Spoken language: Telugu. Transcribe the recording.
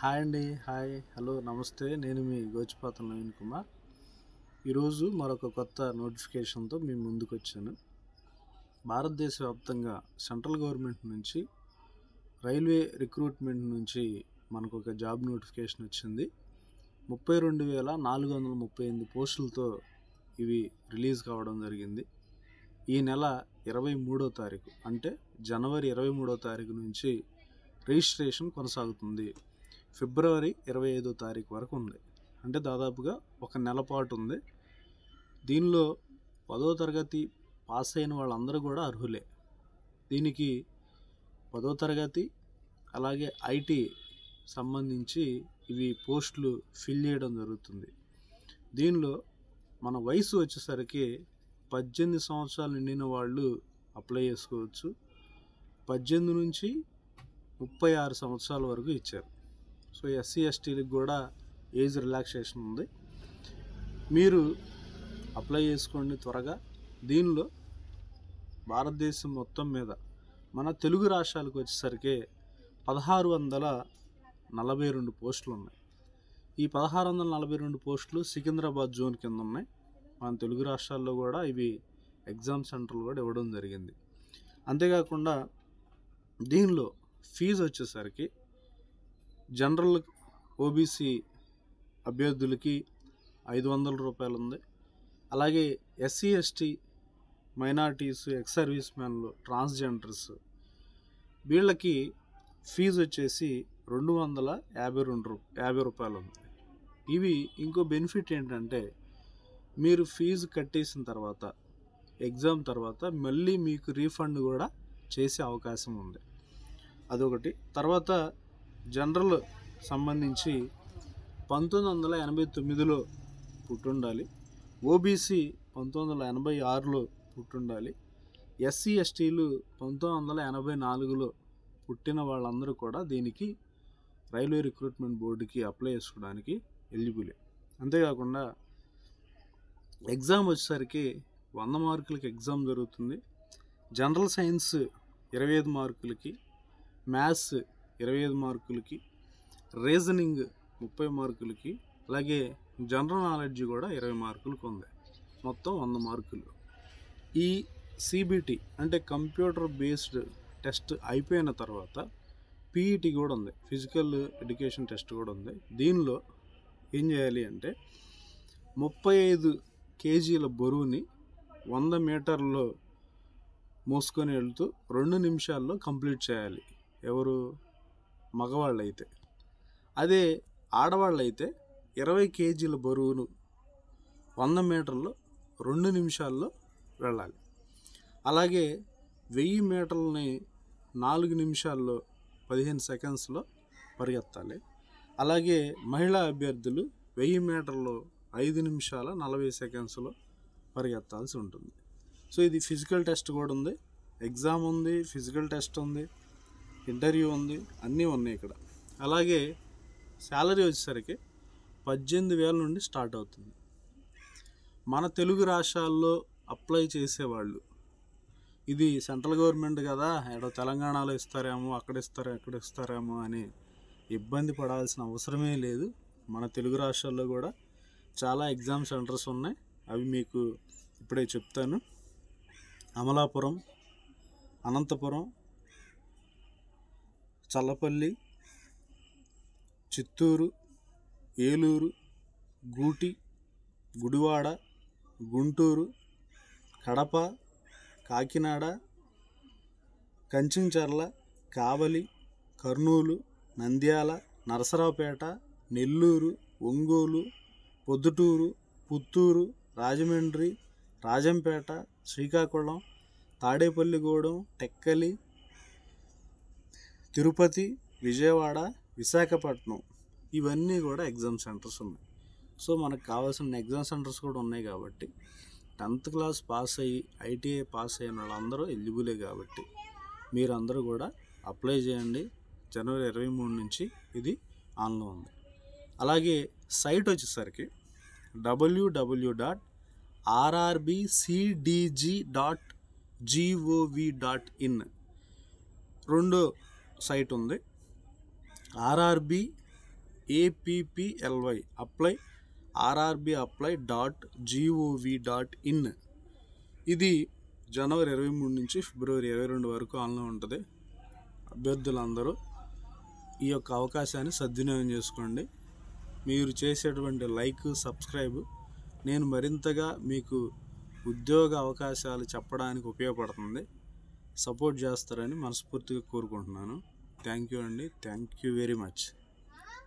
హాయ్ అండి. హాయ్. హలో. నమస్తే. నేను మీ గోచిపాతం నవీన్ కుమార్. ఈరోజు మరొక కొత్త నోటిఫికేషన్తో మీ ముందుకు వచ్చాను. భారతదేశ వ్యాప్తంగా సెంట్రల్ గవర్నమెంట్ నుంచి రైల్వే రిక్రూట్మెంట్ నుంచి మనకు ఒక జాబ్ నోటిఫికేషన్ వచ్చింది. 32,438 పోస్టులతో ఇవి రిలీజ్ కావడం జరిగింది. ఈ నెల 23వ తారీఖు అంటే జనవరి 23వ తారీఖు నుంచి రిజిస్ట్రేషన్ కొనసాగుతుంది. ఫిబ్రవరి 25వ తారీఖు వరకు ఉంది. అంటే దాదాపుగా ఒక నెల పాటు ఉంది. దీనిలో 10వ తరగతి పాస్ అయిన వాళ్ళందరూ కూడా అర్హులే. దీనికి 10వ తరగతి అలాగే ఐటీ సంబంధించి ఇవి పోస్టులు ఫిల్ చేయడం జరుగుతుంది. దీనిలో మన వయసు వచ్చేసరికి 18 సంవత్సరాలు నిండిన వాళ్ళు అప్లై చేసుకోవచ్చు. 18 నుంచి 36 సంవత్సరాల వరకు ఇచ్చారు. సో ఎస్సీ ఎస్టీలకు కూడా ఏజ్ రిలాక్సేషన్ ఉంది. మీరు అప్లై చేసుకోండి త్వరగా. దీనిలో భారతదేశం మొత్తం మీద మన తెలుగు రాష్ట్రాలకు వచ్చేసరికి 1642 పోస్టులు ఉన్నాయి. ఈ 1642 పోస్టులు సికింద్రాబాద్ జోన్ కింద ఉన్నాయి. మన తెలుగు రాష్ట్రాల్లో కూడా ఇవి ఎగ్జామ్ సెంటర్లు కూడా ఇవ్వడం జరిగింది. అంతేకాకుండా దీనిలో ఫీజు వచ్చేసరికి జనరల్ ఓబీసీ అభ్యర్థులకి 500 రూపాయలు ఉంది. అలాగే SC ST minorities, ex service మ్యాన్లు, ట్రాన్స్జెండర్స్ వీళ్ళకి ఫీజు వచ్చేసి 250 రూపాయలు ఉంది. ఇవి ఇంకో బెనిఫిట్ ఏంటంటే మీరు ఫీజు కట్టేసిన తర్వాత ఎగ్జామ్ తర్వాత మళ్ళీ మీకు రీఫండ్ కూడా చేసే అవకాశం ఉంది. అదొకటి. తర్వాత జనరల్ సంబంధించి 1989లో పుట్టుండాలి. ఓబీసీ 1986లో పుట్టుండాలి. ఎస్సీ ఎస్టీలు 1984లో పుట్టిన వాళ్ళందరూ కూడా దీనికి రైల్వే రిక్రూట్మెంట్ బోర్డుకి అప్లై చేసుకోవడానికి ఎలిజిబులే. అంతేకాకుండా ఎగ్జామ్ వచ్చేసరికి 100 మార్కులకి ఎగ్జామ్ జరుగుతుంది. జనరల్ సైన్స్ 25 మార్కులకి, మ్యాథ్స్ 25 మార్కులకి, రీజనింగ్ 30 మార్కులకి, అలాగే జనరల్ నాలెడ్జ్ కూడా 20 మార్కులకు ఉంది. మొత్తం 100 మార్కులు. ఈ సిబిటి అంటే కంప్యూటర్ బేస్డ్ టెస్ట్ అయిపోయిన తర్వాత పీఈటీ కూడా ఉంది, ఫిజికల్ ఎడ్యుకేషన్ టెస్ట్ కూడా ఉంది. దీనిలో ఏం చేయాలి అంటే 35 కేజీల బరువుని 100 మీటర్లో మోసుకొని వెళ్తూ 2 నిమిషాల్లో కంప్లీట్ చేయాలి. ఎవరు? మగవాళ్ళు అయితే. అదే ఆడవాళ్ళు అయితే 20 కేజీల బరువును 100 మీటర్లో 2 నిమిషాల్లో వెళ్ళాలి. అలాగే 1000 మీటర్లని 4 నిమిషాల్లో 15 సెకండ్స్లో పరిగెత్తాలి. అలాగే మహిళా అభ్యర్థులు 1000 మీటర్లు 5 నిమిషాల 40 సెకండ్స్లో పరిగెత్తాల్సి ఉంటుంది. సో ఇది ఫిజికల్ టెస్ట్ కూడా ఉంది, ఎగ్జామ్ ఉంది, ఫిజికల్ టెస్ట్ ఉంది, ఇంటర్వ్యూ ఉంది, అన్నీ ఉన్నాయి ఇక్కడ. అలాగే శాలరీ వచ్చేసరికి 18,000 నుండి స్టార్ట్ అవుతుంది. మన తెలుగు రాష్ట్రాల్లో అప్లై చేసేవాళ్ళు ఇది సెంట్రల్ గవర్నమెంట్ కదా, ఏదో తెలంగాణలో ఇస్తారేమో, అక్కడ ఇస్తారేమో అని ఇబ్బంది పడాల్సిన అవసరమే లేదు. మన తెలుగు రాష్ట్రాల్లో కూడా చాలా ఎగ్జామ్ సెంటర్స్ ఉన్నాయి. అవి మీకు ఇప్పుడే చెప్తాను. అమలాపురం, అనంతపురం, చల్లపల్లి, చిత్తూరు, ఏలూరు, గూటి, గుడివాడ, గుంటూరు, కడప, కాకినాడ, కంచించర్ల, కావలి, కర్నూలు, నంద్యాల, నరసరావుపేట, నెల్లూరు, ఒంగోలు, పొద్దుటూరు, పుత్తూరు, రాజమండ్రి, రాజంపేట, శ్రీకాకుళం, తాడేపల్లిగూడెం, టెక్కలి, తిరుపతి, విజయవాడ, విశాఖపట్నం ఇవన్నీ కూడా ఎగ్జామ్ సెంటర్స్ ఉన్నాయి. సో మనకు కావాల్సిన ఎగ్జామ్ సెంటర్స్ కూడా ఉన్నాయి కాబట్టి 10th క్లాస్ పాస్ అయ్యి ఐటీఐ పాస్ అయిన వాళ్ళందరూ ఎలిజిబులే కాబట్టి మీరందరూ కూడా అప్లై చేయండి. జనవరి 23 నుంచి ఇది ఆన్లో ఉంది. అలాగే సైట్ వచ్చేసరికి www.rrbcdg.gov.in రెండో సైట్ ఉంది. RRB APPLY apply rrbapply.gov.in. ఇది జనవరి 23 నుంచి ఫిబ్రవరి 22 వరకు ఆన్లో ఉంటుంది. అభ్యర్థులందరూ ఈ యొక్క అవకాశాన్ని సద్వినియోగం చేసుకోండి. మీరు చేసేటువంటి లైక్, సబ్స్క్రైబ్ నేను మరింతగా మీకు ఉద్యోగ అవకాశాలు చెప్పడానికి ఉపయోగపడుతుంది. సపోర్ట్ చేస్తారని మనస్ఫూర్తిగా కోరుకుంటున్నాను. థ్యాంక్ యూ అండి. Thank you very much.